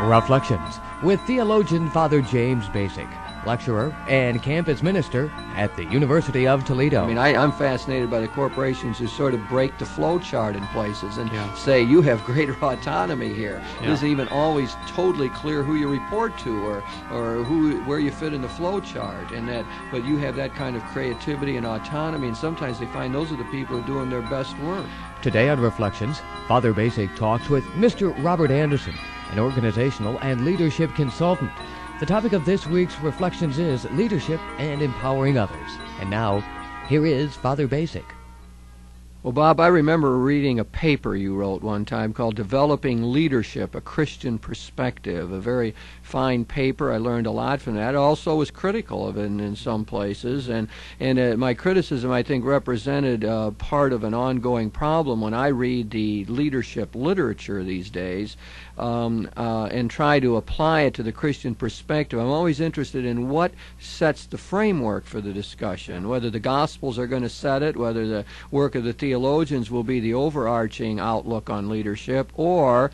Reflections with theologian Father James Bacik, lecturer and campus minister at the University of Toledo. I mean, I'm fascinated by the corporations who sort of break the flow chart in places and say you have greater autonomy here. It isn't even always totally clear who you report to or where you fit in the flow chart, but you have that kind of creativity and autonomy, and sometimes they find those are the people who are doing their best work. Today on Reflections, Father Bacik talks with Mr. Robert Anderson, an organizational and leadership consultant. The topic of this week's Reflections is leadership and empowering others. And now, here is Father Bacik. Well, Bob, I remember reading a paper you wrote one time called Developing Leadership, a Christian Perspective, a very fine paper. I learned a lot from that. I also was critical of it in some places, and my criticism, I think, represented part of an ongoing problem when I read the leadership literature these days and try to apply it to the Christian perspective. I'm always interested in what sets the framework for the discussion, whether the Gospels are going to set it, whether the work of the theologians will be the overarching outlook on leadership, or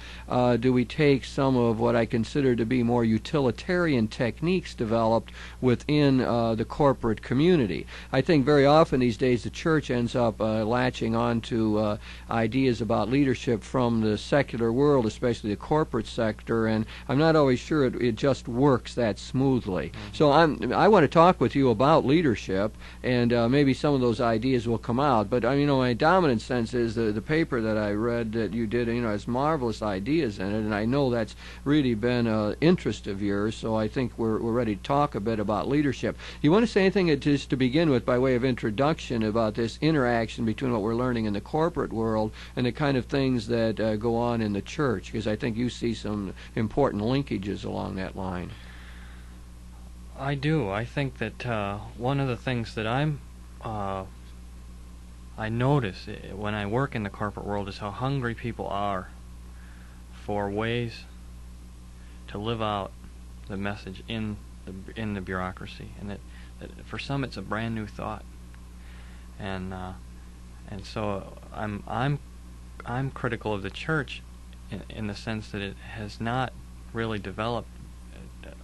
do we take some of what I consider to be more utilitarian techniques developed within the corporate community. I think very often these days the church ends up latching on to ideas about leadership from the secular world, especially the corporate sector, and I'm not always sure it just works that smoothly. So I want to talk with you about leadership, and maybe some of those ideas will come out, but my dominant sense is the paper that I read that you did, has marvelous ideas in it, and I know that's really been an interest of yours, so I think we're ready to talk a bit about leadership. You want to say anything just to begin with by way of introduction about this interaction between what we're learning in the corporate world and the kind of things that go on in the church? Because I think you see some important linkages along that line. I do. I think that one of the things that I notice when I work in the corporate world is how hungry people are for ways to live out the message in the bureaucracy, and that for some it's a brand new thought, and so I'm critical of the church in the sense that it has not really developed.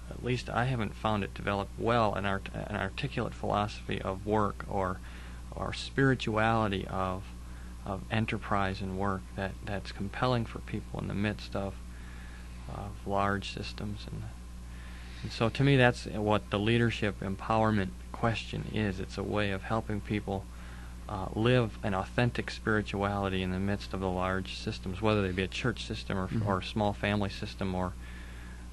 At least I haven't found it developed well an articulate philosophy of work or spirituality of enterprise and work that's compelling for people in the midst of large systems, and so to me that's what the leadership empowerment question is. It's a way of helping people live an authentic spirituality in the midst of the large systems, whether they be a church system or a small family system or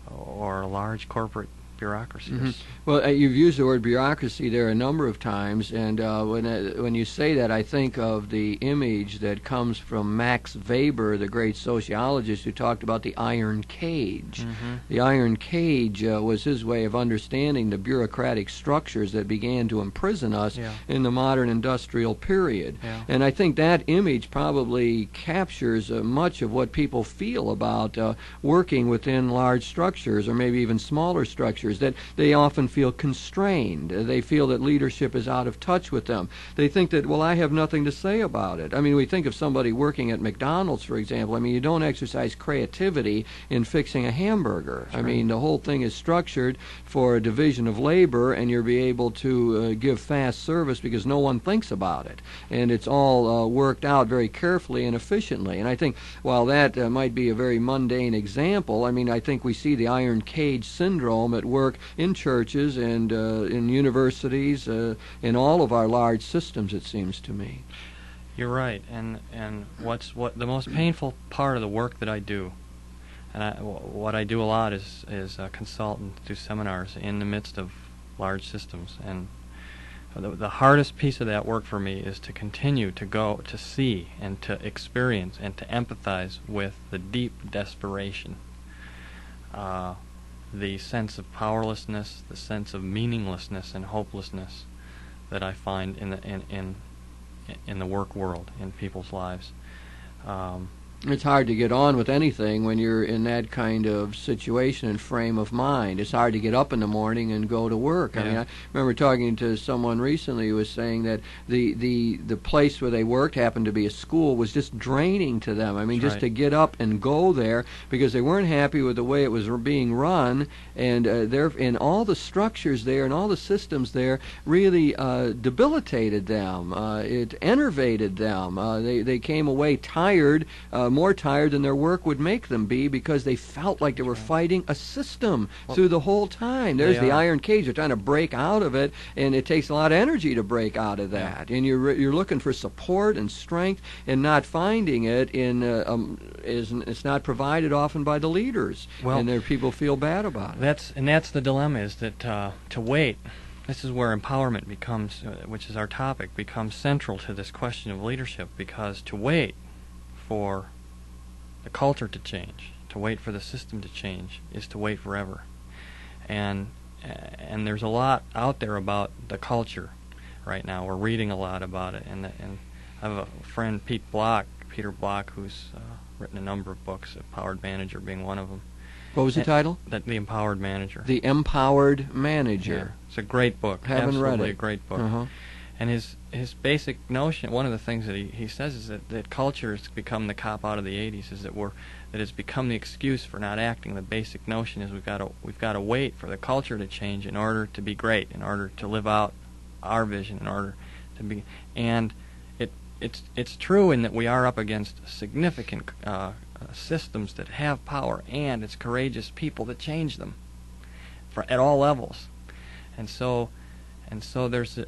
a large corporate bureaucracies. Mm-hmm. Well, you've used the word bureaucracy there a number of times, and when you say that, I think of the image that comes from Max Weber, the great sociologist, who talked about the iron cage. Mm-hmm. The iron cage was his way of understanding the bureaucratic structures that began to imprison us in the modern industrial period. Yeah. And I think that image probably captures much of what people feel about working within large structures, or maybe even smaller structures, that they often feel constrained. They feel that leadership is out of touch with them. They think that, well, I have nothing to say about it. I mean, we think of somebody working at McDonald's, for example. I mean, you don't exercise creativity in fixing a hamburger. Sure. I mean, the whole thing is structured for a division of labor, and you'll be able to give fast service because no one thinks about it. And it's all worked out very carefully and efficiently. And I think, while that might be a very mundane example, I mean, I think we see the iron cage syndrome at work in churches and in universities, in all of our large systems, it seems to me. You're right, and what the most painful part of the work that I do, and what I do a lot is a consultant, do seminars in the midst of large systems, and the hardest piece of that work for me is to continue to go to see and to experience and to empathize with the deep desperation, the sense of powerlessness, the sense of meaninglessness and hopelessness that I find in the work world, in people's lives. It's hard to get on with anything when you're in that kind of situation and frame of mind. It's hard to get up in the morning and go to work. I mean, I remember talking to someone recently who was saying that the place where they worked happened to be a school was just draining to them. I mean, just to get up and go there because they weren't happy with the way it was being run, and all the structures there and all the systems there really debilitated them. It enervated them. They came away tired. More tired than their work would make them be because they felt like they were fighting a system through the whole time. There's the iron cage. They're trying to break out of it, and it takes a lot of energy to break out of that. And you're looking for support and strength, and not finding it it's not provided often by the leaders, and their people feel bad about it. That's the dilemma, is that to wait. This is where empowerment becomes, which is our topic, becomes central to this question of leadership, because to wait for the culture to change, to wait for the system to change, is to wait forever. And there's a lot out there about the culture right now. We're reading a lot about it, and I have a friend, Peter Block, who's written a number of books, Empowered Manager being one of them. What was the title? The Empowered Manager. The Empowered Manager. Yeah. It's a great book. Haven't read it. A great book. And his basic notion, one of the things that he says, is that culture has become the cop out of the 80s, is that it's become the excuse for not acting. The basic notion is we've got to wait for the culture to change in order to be great, in order to live out our vision, in order to be. And it's true in that we are up against significant systems that have power, and it's courageous people that change them at all levels. And so there's.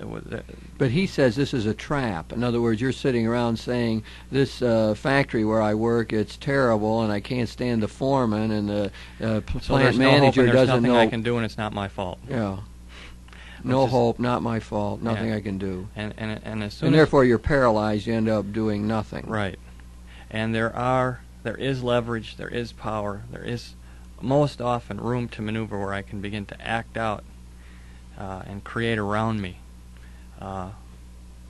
But he says this is a trap. In other words, you're sitting around saying this factory where I work, it's terrible, and I can't stand the foreman, and the plant manager doesn't know. There's nothing I can do, and it's not my fault. Yeah. No hope, not my fault, nothing I can do. And as soon and therefore you're paralyzed. You end up doing nothing. Right. And there is leverage, there is power, there is most often room to maneuver where I can begin to act out and create around me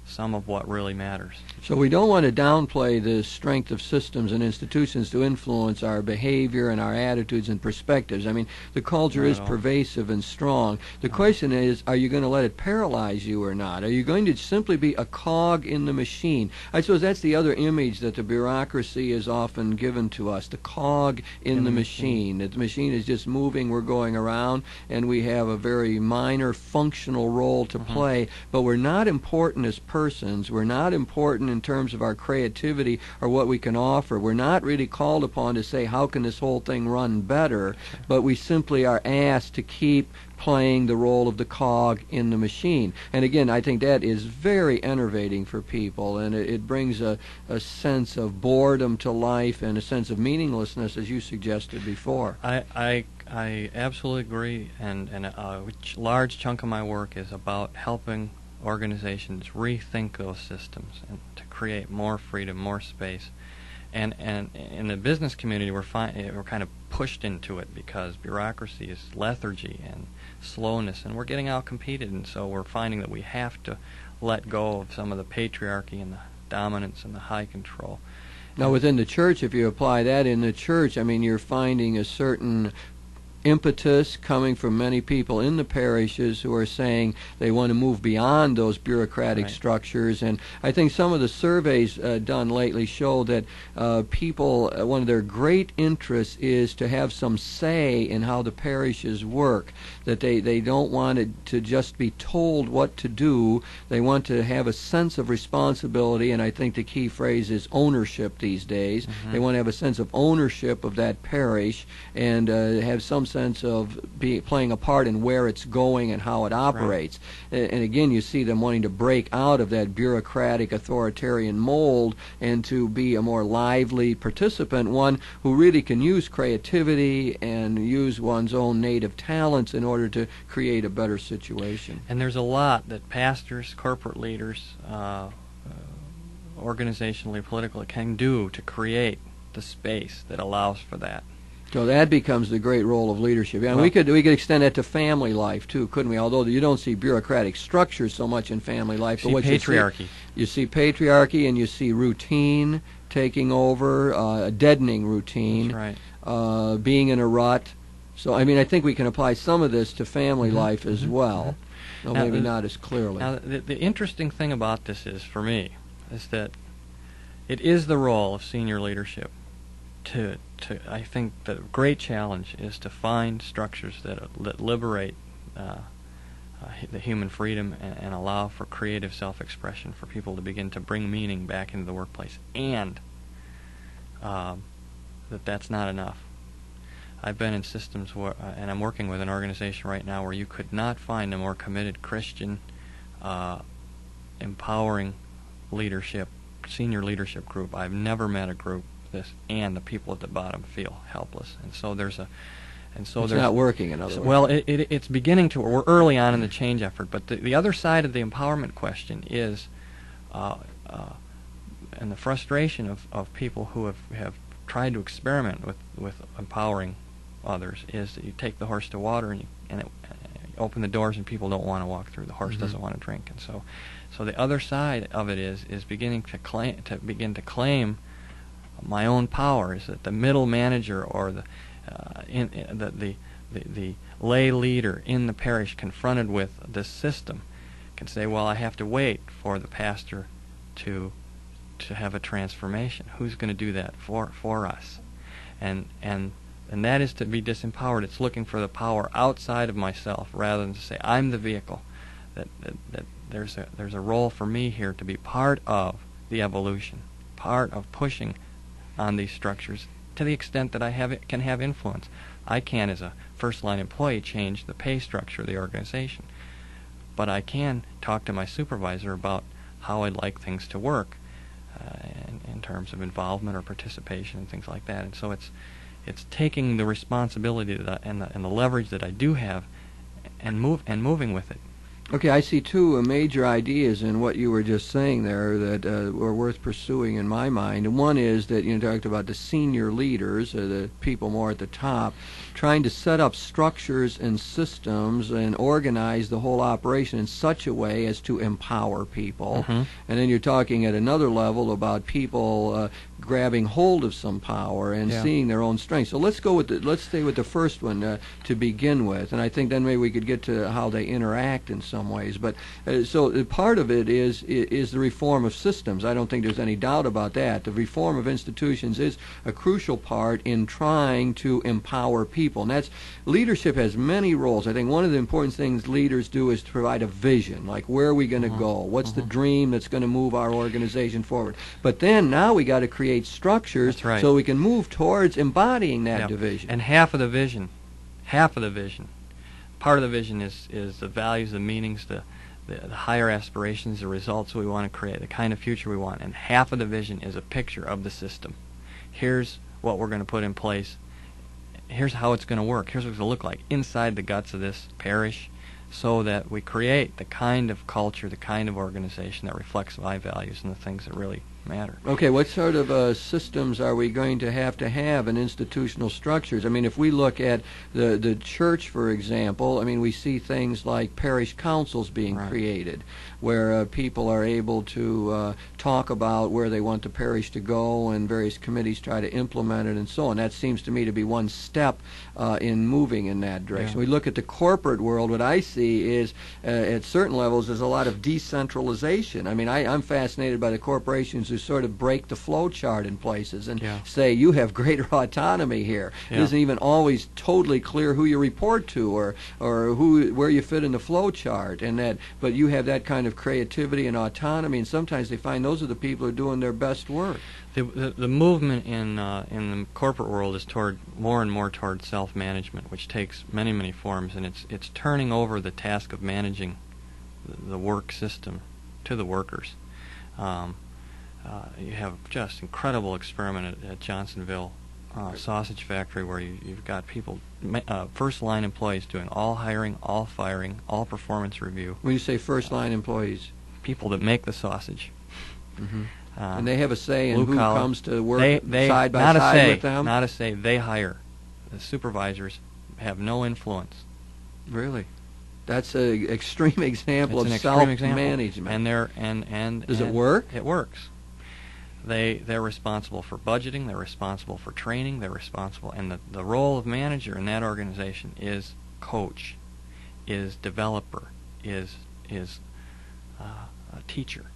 some of what really matters. So we don't want to downplay the strength of systems and institutions to influence our behavior and our attitudes and perspectives. I mean, the culture is pervasive and strong. The question is, are you going to let it paralyze you or not? Are you going to simply be a cog in the machine? I suppose that's the other image that the bureaucracy is often given to us, the cog in the machine. That the machine is just moving, we're going around, and we have a very minor functional role to play, but we're not important as persons. We're not important in terms of our creativity or what we can offer. We're not really called upon to say, how can this whole thing run better? But we simply are asked to keep playing the role of the cog in the machine. And again, I think that is very enervating for people, and it brings a sense of boredom to life and a sense of meaninglessness, as you suggested before. I absolutely agree, and a large chunk of my work is about helping organizations rethink those systems and to create more freedom, more space. And in the business community, we're kind of pushed into it because bureaucracy is lethargy and slowness, and we're getting out-competed, and so we're finding that we have to let go of some of the patriarchy and the dominance and the high control. Now, within the church, if you apply that in the church, I mean, you're finding a certain impetus coming from many people in the parishes who are saying they want to move beyond those bureaucratic structures. And I think some of the surveys done lately show that people, one of their great interests is to have some say in how the parishes work, that they don't want it to just be told what to do. They want to have a sense of responsibility, and I think the key phrase is ownership these days. They want to have a sense of ownership of that parish and have some sense of playing a part in where it's going and how it operates. And again, you see them wanting to break out of that bureaucratic authoritarian mold and to be a more lively participant, one who really can use creativity and use one's own native talents in order to create a better situation. And there's a lot that pastors, corporate leaders, organizationally, politically, can do to create the space that allows for that. So that becomes the great role of leadership. And we could extend that to family life too, couldn't we? Although you don't see bureaucratic structures so much in family life, but what patriarchy. You see patriarchy, and you see routine, taking over, a deadening routine, That's right. being in a rut. So, I mean, I think we can apply some of this to family life as well, though Now, maybe not as clearly. Now, the interesting thing about this is, for me, is that it is the role of senior leadership I think the great challenge is to find structures that liberate the human freedom and allow for creative self-expression for people to begin to bring meaning back into the workplace, and that's not enough. I've been in systems where, and I'm working with an organization right now where you could not find a more committed Christian, empowering leadership, senior leadership group. I've never met a group this, and the people at the bottom feel helpless, and so there's it's not working, in other words. Well, it's beginning to. We're early on in the change effort, but the other side of the empowerment question is, and the frustration of people who have tried to experiment with empowering others, is that you take the horse to water and you open the doors and people don't want to walk through. The horse doesn't want to drink, and so the other side of it is beginning to claim my own power. Is that the middle manager or the lay leader in the parish confronted with this system can say, well, I have to wait for the pastor to have a transformation. Who's going to do that for us? And that is to be disempowered. It's looking for the power outside of myself rather than to say I'm the vehicle. That there's a role for me here to be part of the evolution, part of pushing on these structures to the extent that I can have influence. I can't, as a first-line employee, change the pay structure of the organization, but I can talk to my supervisor about how I'd like things to work in terms of involvement or participation and things like that. And so it's taking the responsibility and the leverage that I do have and moving with it. Okay, I see two major ideas in what you were just saying there that were worth pursuing in my mind. And one is that you talked about the senior leaders, the people more at the top, trying to set up structures and systems and organize the whole operation in such a way as to empower people. And then you're talking at another level about people grabbing hold of some power and seeing their own strength. So let's stay with the first one to begin with, and I think then maybe we could get to how they interact in some ways. But so part of it is the reform of systems. I don't think there's any doubt about that. The reform of institutions is a crucial part in trying to empower people, and that's leadership has many roles. I think one of the important things leaders do is to provide a vision, like where are we going to go? What's the dream that's going to move our organization forward? But then now we got to create structures so we can move towards embodying that division. And half of the vision, part of the vision is the values, the meanings, the higher aspirations, the results we want to create, the kind of future we want. And half of the vision is a picture of the system. Here's what we're going to put in place. Here's how it's going to work. Here's what it's going to look like inside the guts of this parish, so that we create the kind of culture, the kind of organization that reflects my values and the things that really matter. Okay, what sort of systems are we going to have in institutional structures? I mean, if we look at the church, for example, I mean, we see things like parish councils being created, where people are able to talk about where they want the parish to go, and various committees try to implement it and so on. That seems to me to be one step in moving in that direction. We look at the corporate world, what I see is, at certain levels, there's a lot of decentralization. I mean, I'm fascinated by the corporations who sort of break the flow chart in places and say, you have greater autonomy here. It isn't even always totally clear who you report to or where you fit in the flow chart, but you have that kind of creativity and autonomy, and sometimes they find those are the people who are doing their best work. The movement in the corporate world is more and more toward self-management, which takes many forms, and it's turning over the task of managing the work system to the workers. You have just incredible experiment at Johnsonville sausage factory, where you've got people, first-line employees, doing all hiring, all firing, all performance review. When you say first-line employees? People that make the sausage. And they have a say in who comes to work side by side with them? Not a say. They hire. The supervisors have no influence. Really? That's an extreme example of self-management. And does it work? It works. they're responsible for budgeting, they're responsible for training, they're responsible, and the role of manager in that organization is coach, is developer, is a teacher.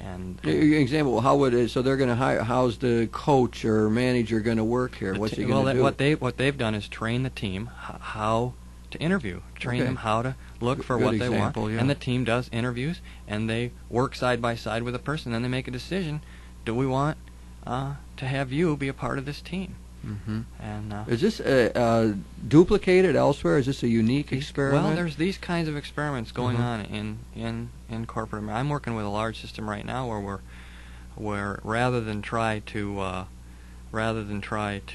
And example, how would it? So they're going to hire. How's the coach or manager going to work here? What's he going to do? What they've done is train the team how to interview, train them how to look for what they want, and the team does interviews, and they work side by side with a person, and they make a decision: do we want to have you be a part of this team? Mm-hmm. And is this duplicated elsewhere? Is this a unique experiment? Well, there's these kinds of experiments going on in corporate America. I'm working with a large system right now where rather than try to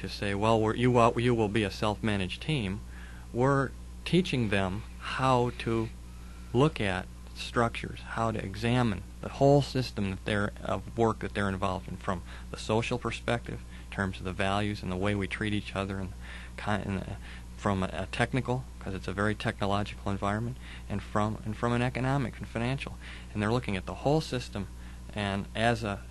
say, well, you will be a self-managed team, we're teaching them how to look at structures, how to examine the whole system of work that they're involved in, from the social perspective, in terms of the values and the way we treat each other, and from a technical, because it's a very technological environment, and from an economic and financial. And they're looking at the whole system, and as a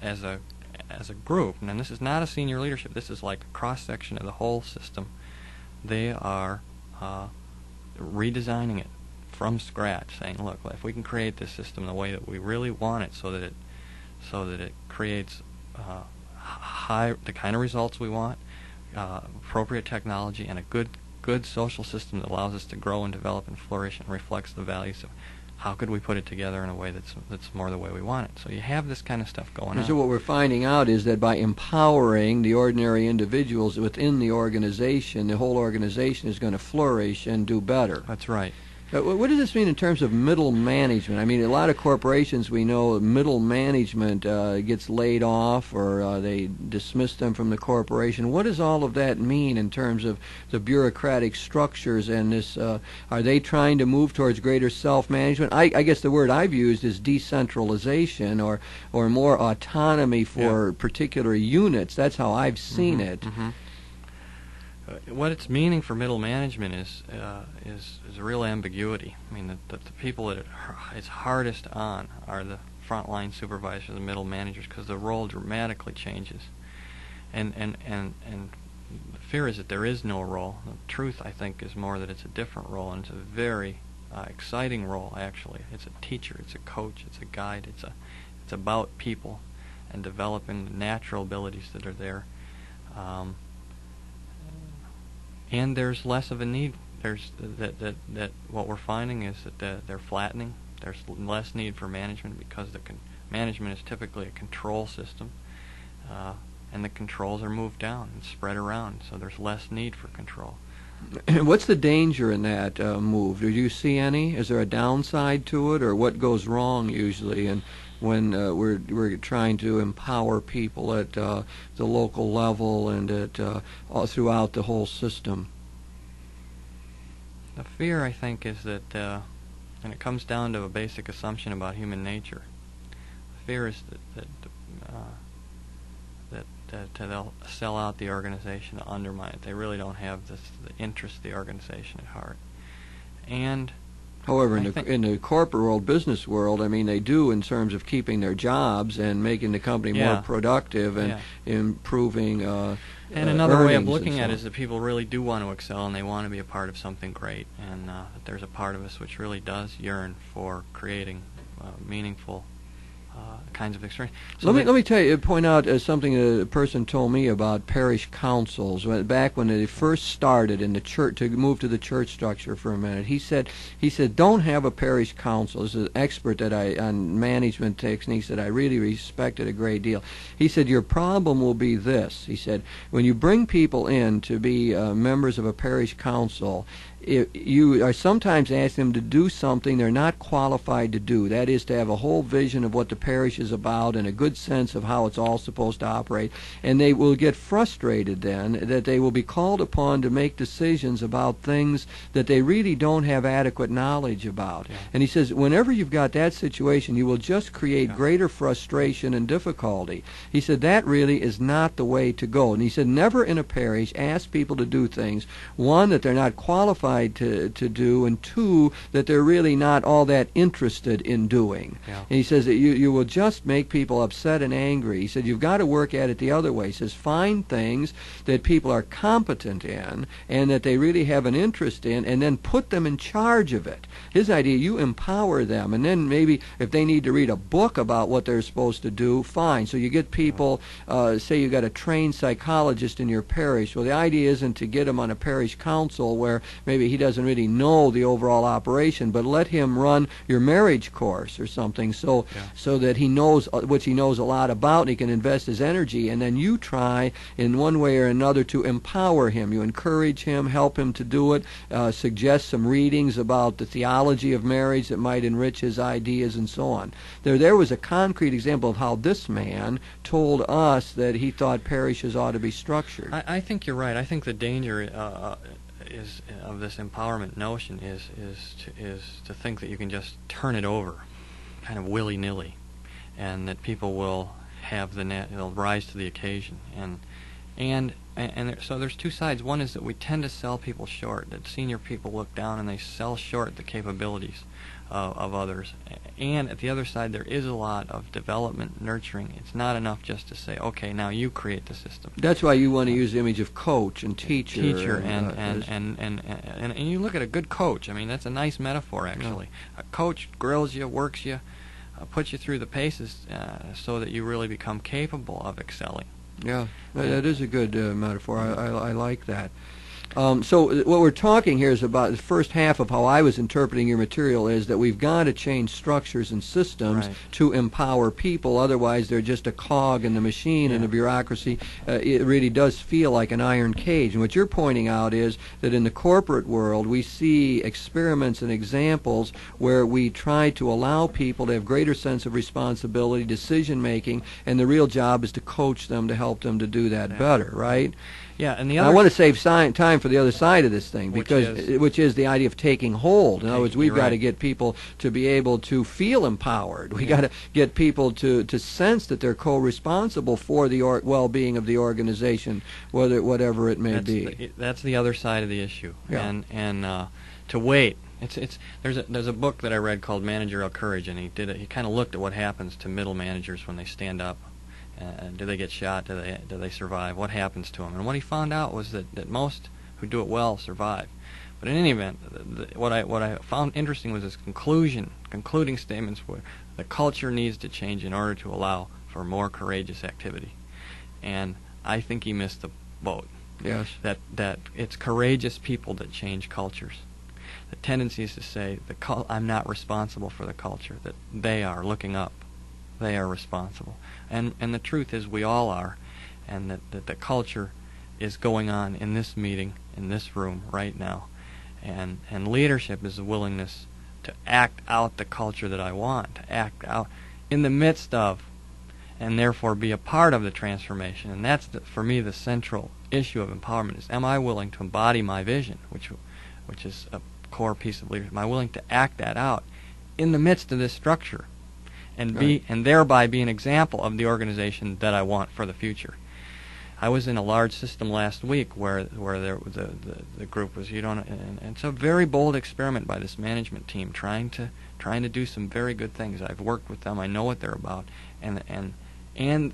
group. And this is not a senior leadership. This is like a cross section of the whole system. They are redesigning it from scratch, saying, look, if we can create this system the way that we really want it, so that it creates the kind of results we want, appropriate technology, and a good social system that allows us to grow and develop and flourish and reflects the values of how could we put it together in a way that's more the way we want it. So you have this kind of stuff going on. So what we're finding out is that by empowering the ordinary individuals within the organization, the whole organization is going to flourish and do better. That's right. What does this mean in terms of middle management? I mean, a lot of corporations, we know middle management gets laid off, or they dismiss them from the corporation. What does all of that mean in terms of the bureaucratic structures and this? Are they trying to move towards greater self-management? I guess the word I've used is decentralization, or more autonomy for particular units. That's how I've seen it. Mm-hmm. What it's meaning for middle management is a real ambiguity. I mean, the people that it's hardest on are the frontline supervisors, the middle managers, because the role dramatically changes. And the fear is that there is no role. The truth, I think, is more that it's a different role, and it's a very exciting role. Actually, it's a teacher, it's a coach, it's a guide. It's about people and developing the natural abilities that are there. And there's less of a need. There's that what we're finding is that they're flattening. There's less need for management, because management is typically a control system, and the controls are moved down and spread around. So there's less need for control. What's the danger in that move? Do you see any? Is there a downside to it, or what goes wrong usually? And when we're trying to empower people at the local level and all throughout the whole system. The fear, I think, is that, and it comes down to a basic assumption about human nature. The fear is that they'll sell out the organization to undermine it. They really don't have the interest of the organization at heart. And however, in the corporate world, business world, I mean, they do in terms of keeping their jobs and making the company more productive and improving and another way of looking at it is that people really do want to excel, and they want to be a part of something great, and that there's a part of us which really does yearn for creating meaningful kinds of experience. So let me point out something a person told me about parish councils. Back when they first started in the church, to move to the church structure for a minute, he said, don't have a parish council. This is an expert on management techniques that I really respected a great deal. He said, your problem will be this. He said, when you bring people in to be members of a parish council, you are sometimes asking them to do something they're not qualified to do. That is, to have a whole vision of what the parish is about and a good sense of how it's all supposed to operate. And they will get frustrated then that they will be called upon to make decisions about things that they really don't have adequate knowledge about. Yeah. And he says, whenever you've got that situation, you will just create greater frustration and difficulty. He said, that really is not the way to go. And he said, never in a parish ask people to do things, one, that they're not qualified to do, and two, that they're really not all that interested in doing. Yeah. And he says that you will just make people upset and angry. He said, you've got to work at it the other way. He says, find things that people are competent in and that they really have an interest in, and then put them in charge of it. His idea, you empower them, and then maybe if they need to read a book about what they're supposed to do, fine. So you get people, say you got a trained psychologist in your parish. Well, the idea isn't to get him on a parish council where maybe he doesn't really know the overall operation, but let him run your marriage course or something, so that he knows which he knows a lot about, and he can invest his energy, and then you try in one way or another to empower him. You encourage him, help him to do it, suggest some readings about the theology of marriage that might enrich his ideas and so on. There was a concrete example of how this man told us that he thought parishes ought to be structured. I think you're right. I think the danger is of this empowerment notion is to think that you can just turn it over, kind of willy-nilly, and that people will have they'll rise to the occasion. So there's two sides. One is that we tend to sell people short, that senior people look down and they sell short the capabilities of others. And at the other side, there is a lot of development, nurturing. It's not enough just to say, okay, now you create the system. That's why you want to use the image of coach and teacher. And you look at a good coach. I mean, that's a nice metaphor, actually. Yeah. A coach grills you, works you, puts you through the paces so that you really become capable of excelling. Yeah, that is a good metaphor. I like that. So what we're talking here is about the first half of how I was interpreting your material is that we've got to change structures and systems to empower people. Otherwise, they're just a cog in the machine and the bureaucracy. It really does feel like an iron cage. And what you're pointing out is that in the corporate world, we see experiments and examples where we try to allow people to have greater sense of responsibility, decision-making, and the real job is to coach them, to help them to do that better, right? Yeah, and I want to save time for the other side of this thing, which is the idea of taking hold. In other words, we've got to get people to be able to feel empowered. We got to get people to sense that they're co-responsible for the well-being of the organization, whatever it may be. That's the other side of the issue. Yeah. And to wait. There's a book that I read called Managerial Courage, and he kind of looked at what happens to middle managers when they stand up. Do they get shot? Do they survive? What happens to them? And what he found out was that most who do it well survive. But in any event, what I found interesting was his concluding statements where the culture needs to change in order to allow for more courageous activity. And I think he missed the boat. Yes. That it's courageous people that change cultures. The tendency is to say I'm not responsible for the culture, that they are looking up. They are responsible. And the truth is we all are, and that the culture is going on in this meeting, in this room right now. And leadership is the willingness to act out the culture that I want, to act out in the midst of, and therefore be a part of the transformation. And that's, for me, the central issue of empowerment is, am I willing to embody my vision, which is a core piece of leadership? Am I willing to act that out in the midst of this structure? And thereby be an example of the organization that I want for the future. I was in a large system last week where the group was and it's a very bold experiment by this management team trying to do some very good things. I've worked with them. I know what they're about, and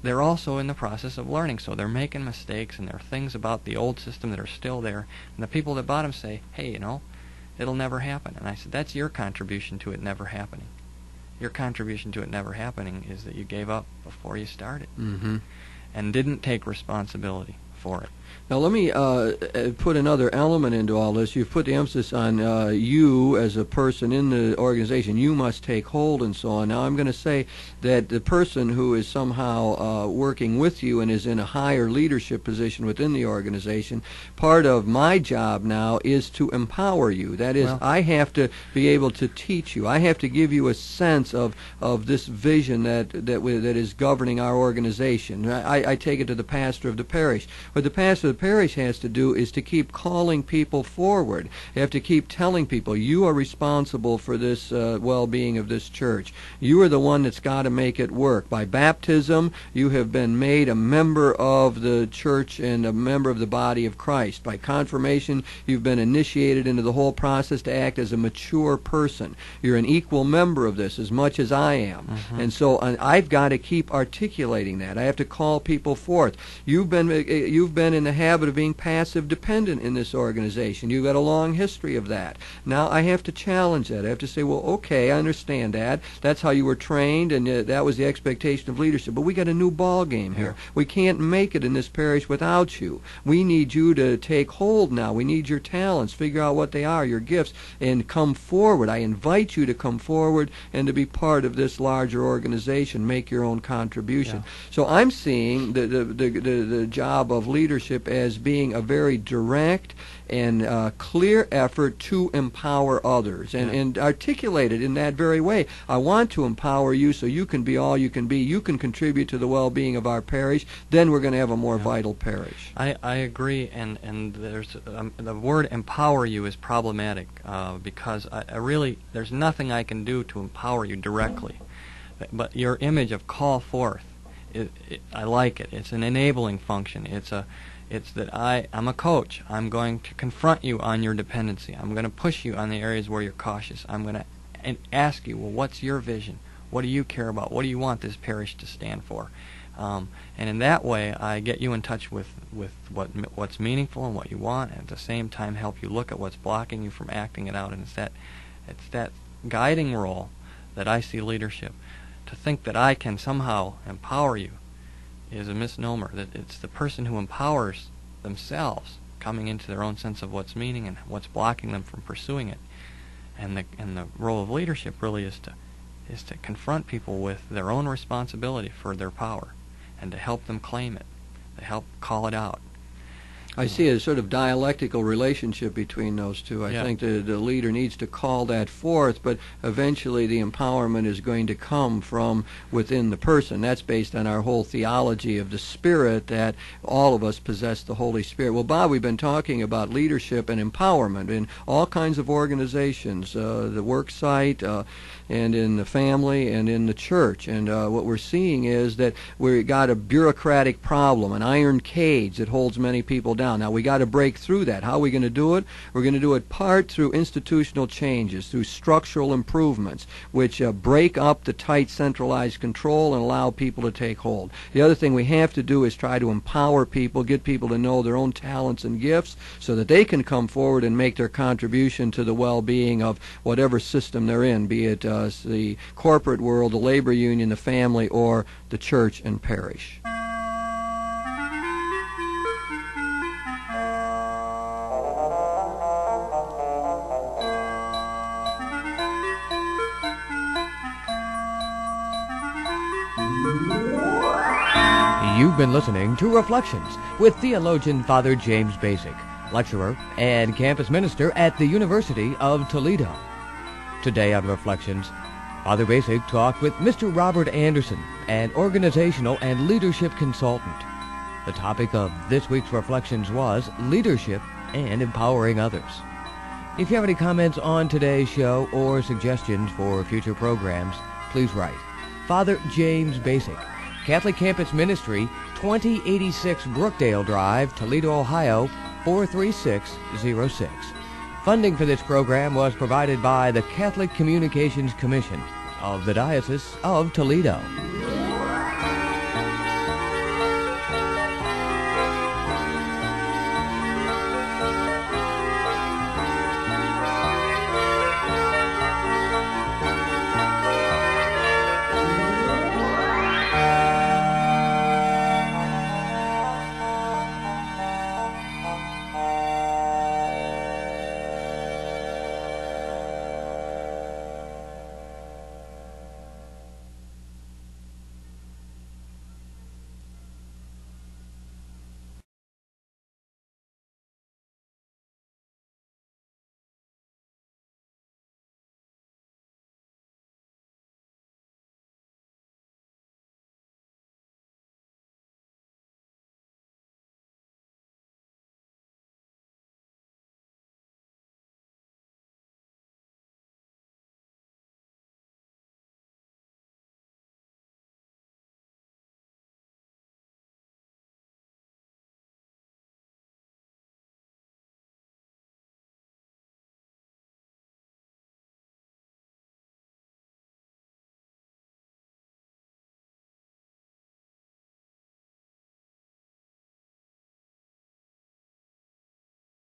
they're also in the process of learning. So they're making mistakes, and there are things about the old system that are still there. And the people at the bottom say, "Hey, it'll never happen." And I said, "That's your contribution to it never happening. Your contribution to it never happening is that you gave up before you started and didn't take responsibility for it." Now let me put another element into all this. You've put the emphasis on you as a person in the organization. You must take hold and so on. Now I'm going to say that the person who is somehow working with you and is in a higher leadership position within the organization, part of my job now is to empower you. That is, I have to be able to teach you. I have to give you a sense of this vision that is governing our organization. I take it to the pastor of the parish. What the pastor pastor of the parish has to do is to keep calling people forward. You have to keep telling people, you are responsible for this well-being of this church. You are the one that's got to make it work. By baptism, you have been made a member of the church and a member of the body of Christ. By confirmation, you've been initiated into the whole process to act as a mature person. You're an equal member of this as much as I am. Mm-hmm. And so I've got to keep articulating that. I have to call people forth. You've been in the habit of being passive dependent in this organization. You've got a long history of that. Now I have to challenge that. I have to say, well, okay, I understand that. That's how you were trained, and that was the expectation of leadership. But we got a new ball game here. We can't make it in this parish without you. We need you to take hold now. We need your talents, figure out what they are, your gifts, and come forward. I invite you to come forward and to be part of this larger organization. Make your own contribution. Yeah. So I'm seeing the job of leadership as being a very direct and clear effort to empower others, and articulate it in that very way. I want to empower you so you can be all you can be. You can contribute to the well-being of our parish. Then we're going to have a more vital parish. I agree, and there's the word empower you is problematic because I really, there's nothing I can do to empower you directly. But your image of call forth, I like it. It's an enabling function. It's that I'm a coach. I'm going to confront you on your dependency. I'm going to push you on the areas where you're cautious. I'm going to ask you, well, what's your vision? What do you care about? What do you want this parish to stand for? And in that way, I get you in touch with what's meaningful and what you want, and at the same time help you look at what's blocking you from acting it out. And it's that guiding role that I see leadership. To think that I can somehow empower you is a misnomer. That it's the person who empowers themselves coming into their own sense of what's meaning and what's blocking them from pursuing it. And the role of leadership really is to confront people with their own responsibility for their power and to help them claim it, to help call it out. I see a sort of dialectical relationship between those two. I think the leader needs to call that forth, but eventually the empowerment is going to come from within the person. That's based on our whole theology of the Spirit, that all of us possess the Holy Spirit. Well, Bob, we've been talking about leadership and empowerment in all kinds of organizations, the work site, and in the family, and in the church. And what we're seeing is that we've got a bureaucratic problem, an iron cage that holds many people down. Now, we got to break through that. How are we going to do it? We're going to do it part through institutional changes, through structural improvements, which break up the tight centralized control and allow people to take hold. The other thing we have to do is try to empower people, get people to know their own talents and gifts so that they can come forward and make their contribution to the well-being of whatever system they're in, be it the corporate world, the labor union, the family, or the church and parish. You've been listening to Reflections with theologian Father James Bacik, lecturer and campus minister at the University of Toledo. Today on Reflections, Father Bacik talked with Mr. Robert Anderson, an organizational and leadership consultant. The topic of this week's Reflections was leadership and empowering others. If you have any comments on today's show or suggestions for future programs, please write Father James Bacik, Catholic Campus Ministry, 2086 Brookdale Drive, Toledo, Ohio, 43606. Funding for this program was provided by the Catholic Communications Commission of the Diocese of Toledo.